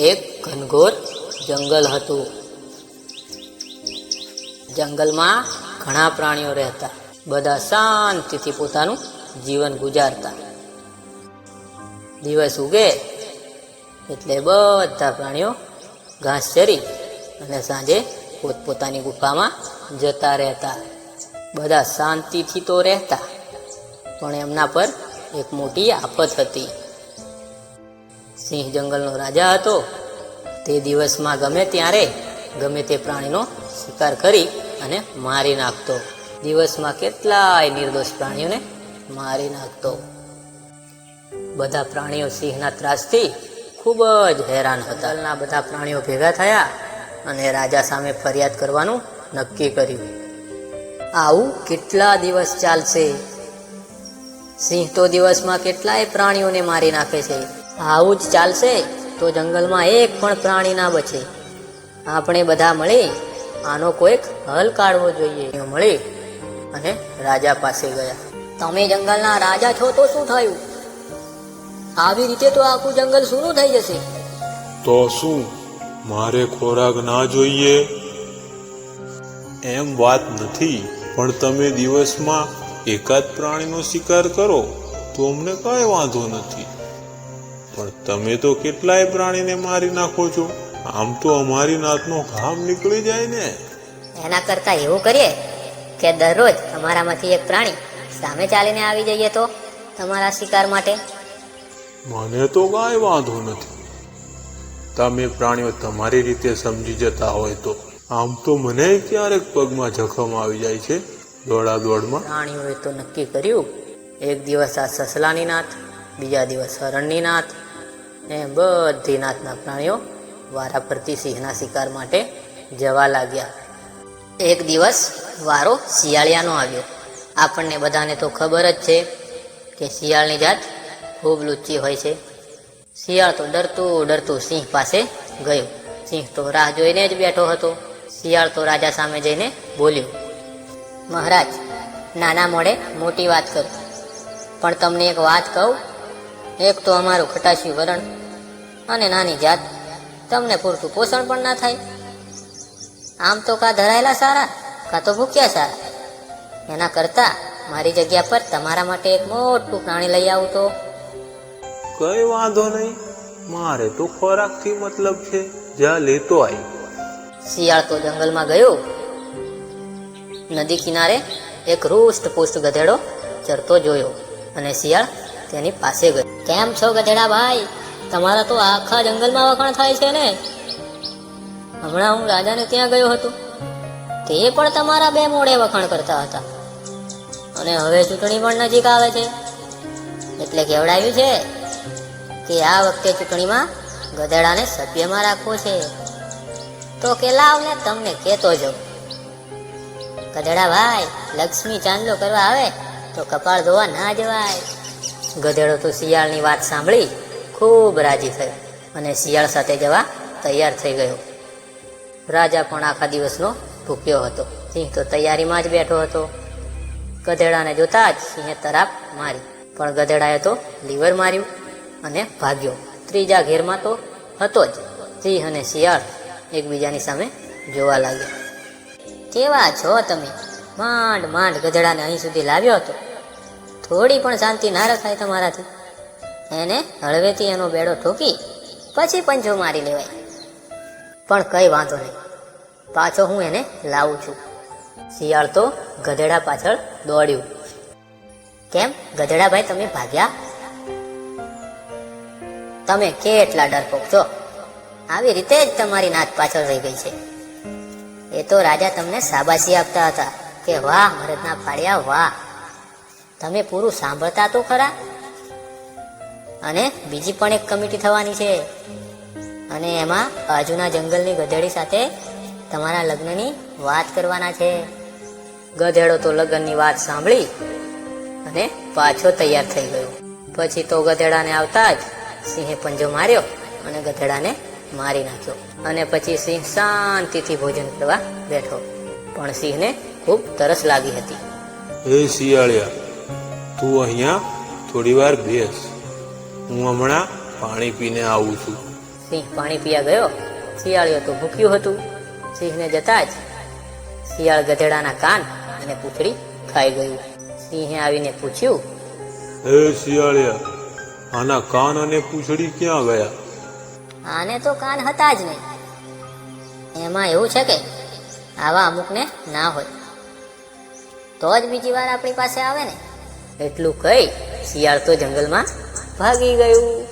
એક ઘનઘોર જંગલ હતું. જંગલમાં ઘણા પ્રાણીઓ રહેતા. બધા શાંતિથી પોતાનું જીવન ગુજારતા. દિવસ ઉગે એટલે બધા પ્રાણીઓ ઘાસ ચરી અને સાંજે પોતપોતાની ગુફામાં જતા રહેતા. બધા શાંતિથી તો રહેતા, પણ એમના પર એક મોટી આફત હતી. સિંહ જંગલનો રાજા હતો. તે દિવસમાં ગમે ત્યારે ગમે તે પ્રાણીનો શિકાર કરી અને મારી નાખતો. દિવસમાં કેટલાય નિર્દોષ પ્રાણીઓને મારી નાખતો. બધા પ્રાણીઓ સિંહના ત્રાસથી ખૂબ જ હેરાન હતા. બધા પ્રાણીઓ ભેગા થયા અને રાજા સામે ફરિયાદ કરવાનું નક્કી કર્યું. આવું કેટલા દિવસ ચાલશે? સિંહ તો દિવસમાં કેટલાય પ્રાણીઓને મારી નાખે છે. આવું જ ચાલશે તો જંગલમાં એક પણ પ્રાણી ના બચે. આપણે બધા મળી આનો કોઈક હલ કાઢવો જોઈએ. મળી અને રાજા પાસે ગયા. તમે જંગલના રાજા છો તો શું થયું? આવી રીતે તો આખું જંગલ સૂનું થઈ જશે. તો શું મારે ખોરાક ના જોઈએ? એમ વાત નથી, પણ તમે દિવસમાં એકાદ પ્રાણીનો શિકાર કરો તો અમને કાંઈ વાંધો નથી. પણ તમે તો કેટલાય પ્રાણીને મારી નાખો છો. આમ તો અમારી નાતનો ઘામ નીકળી જાય ને. એના કરતા એવું કરીએ કે દરરોજ અમારામાંથી એક પ્રાણી સામે ચાલીને આવી જઈએ તો તમારા શિકાર માટે. મને તો કાંઈ વાંધો નથી. તમે પ્રાણીઓ તમારી રીતે સમજી જતા હોય તો. આમ તો મને ક્યારેક પગમાં જખમ આવી જાય છે દોડાદોડમાં. પ્રાણીઓએ તો નક્કી કર્યું. એક દિવસ આ સસલાની નાત, બીજા દિવસ હરણની નાત, એમ બધી નાતના પ્રાણીઓ વારાફરતી સિંહના શિકાર માટે જવા લાગ્યા. એક દિવસ વારો શિયાળિયાનો આવ્યો. આપણને બધાને તો ખબર જ છે કે શિયાળની જાત ખૂબ લુચ્ચી હોય છે. શિયાળ તો ડરતું ડરતું સિંહ પાસે ગયો. સિંહ તો રાહ જોઈને જ બેઠો હતો. શિયાળ તો રાજા સામે જઈને બોલ્યો, મહારાજ, નાના મોઢે મોટી વાત કરું, પણ તમને એક વાત કહું. એક તો અમારું ખટાશિયું વરણ અને નાની જાત, તમને પૂરતું પોષણ પણ ના થાય. આમ તો કાં ધરાયેલા સારા, કાં તો ભૂખ્યા સારા. એના કરતાં મારી જગ્યા પર તમારા માટે એક મોટું પ્રાણી લઈ આવું તો? કઈ વાંધો નહીં, મારે તો ખોરાકથી મતલબ છે. જ્યાં લેતો આવી. શિયાળ તો જંગલમાં ગયો. નદી કિનારે એક રૂષ્ટ પુષ્ટ ગધેડો ચરતો જોયો અને શિયાળ તેની પાસે ગયો. કેમ છો ગધેડા ભાઈ? તમારા તો આખા જંગલમાં વખાણ થાય છે ને. હમણાં હું રાજાને ત્યાં ગયો હતો, તે પણ તમારા બે મોઢે વખાણ કરતા હતા. અને હવે ચૂંટણી પણ નજીક આવે છે, એટલે કેવડાવ્યું છે કે આ વખતે ચૂંટણીમાં ગધેડાને સભ્યમાં રાખવો છે. તો કે લાવ ને તમને કહેતો જાઉં. ગધેડા ભાઈ, લક્ષ્મી ચાંદલો કરવા આવે તો કપાળ ધોવા ના જવાય. ગધેડો તો શિયાળની વાત સાંભળી ખૂબ રાજી થયો અને શિયાળ સાથે જવા તૈયાર થઈ ગયો. રાજા પણ આખા દિવસનો ભૂખ્યો હતો. સિંહ તો તૈયારીમાં જ બેઠો હતો. ગધેડાને જોતા જ સિંહે તરાપ મારી, પણ ગધેડાએ તો લીવર માર્યું અને ભાગ્યો. ત્રીજા ઘેરમાં તો હતો જ. સિંહ અને શિયાળ એકબીજાની સામે જોવા લાગ્યા. કેવા છો તમે? માંડ માંડ ગધેડાને અહીં સુધી લાવ્યો હતો. થોડી પણ શાંતિ ના રખાય તમારાથી. એને હળવેથી એનો બેડો ઠોકી પછી પંજો મારી લેવાય. પણ કઈ વાંધો નહીં, પાછો હું એને લાવું છું. શિયાળ તો ગધેડા પાછળ દોડ્યું. કેમ ગધેડા ભાઈ, તમે ભાગ્યા? તમે કેટલા ડરપોક છો. આવી રીતે જ તમારી નાત પાછળ રહી ગઈ છે. એ તો રાજા તમને શાબાશી આપતા હતા કે વાહ મરદના ફાળિયા વાહ. તમે પૂરું સાંભળતા તો ખરા. અને બીજી પણ એક કમિટી થવાની છે, અને એમાં બાજુના જંગલની ગધેડી સાથે તમારા લગ્નની વાત કરવાના છે. ગધેડો તો લગ્નની વાત સાંભળી અને પાછો તૈયાર થઈ ગયો. પછી તો ગધેડાને આવતા જ સિંહે પંજો માર્યો અને ગધેડાને મારી નાખ્યો. અને પછી સિંહ શાંતિથી ભોજન કરવા બેઠો. પણ સિંહને ખૂબ તરસ લાગી હતી. હે શિયાળિયા, તું અહીંયા થોડી વાર બેસ. હું હમણાં પાણી પીને આવું છું. સિંહ પાણી પીવા ગયો. શિયાળિયો તો ભૂખ્યું હતું. સિંહને જતા જ શિયાળ ગધેડાના કાન અને પૂંછડી ખાઈ ગયું. સિંહે આવીને પૂછ્યું, હે શિયાળિયા, આના કાન અને પૂંછડી ક્યાં ગયા? આને તો કાન હતા જ નહીં. એમાં એવું છે કે આવા અમુકને ના હોય તો જ બીજી વાર આપણી પાસે આવે ને. એટલું કહી શિયાળ તો જંગલમાં ભાગી ગયું.